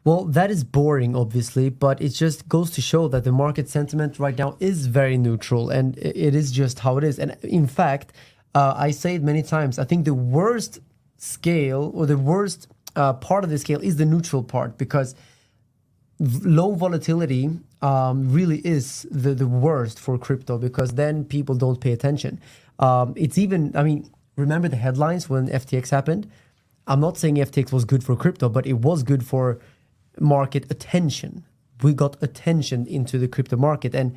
Well, that is boring, obviously, but it just goes to show that the market sentiment right now is very neutral, and it is just how it is. And in fact, I say it many times, I think the worst scale or the worst part of the scale is the neutral part, because low volatility really is the worst for crypto, because then people don't pay attention. It's even, I mean, remember the headlines when FTX happened? I'm not saying FTX was good for crypto, but it was good for market attention. We got attention into the crypto market, and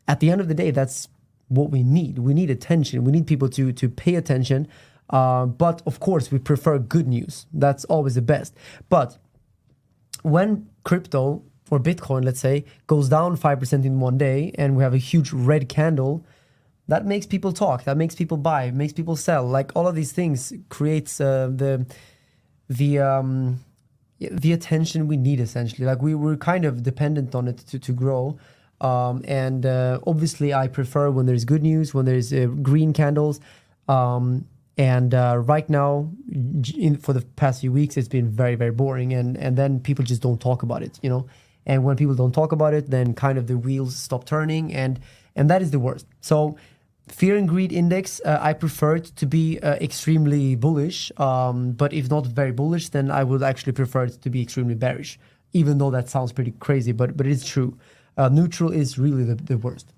at the end of the day, that's what we need. We need attention. We need people to pay attention. But of course, we prefer good news. That's always the best. But when crypto or Bitcoin, let's say, goes down 5% in one day, and we have a huge red candle, that makes people talk. That makes people buy. Makes people sell. Like, all of these things creates the attention we need, essentially. Like, we're kind of dependent on it to grow. And obviously I prefer when there's good news, when there's green candles. And right now, for the past few weeks, it's been very, very boring. And then people just don't talk about it, you know. And when people don't talk about it, then kind of the wheels stop turning. And that is the worst. So fear and greed index, I prefer it to be extremely bullish. But if not very bullish, then I would actually prefer it to be extremely bearish, even though that sounds pretty crazy, but it is true. Neutral is really the worst.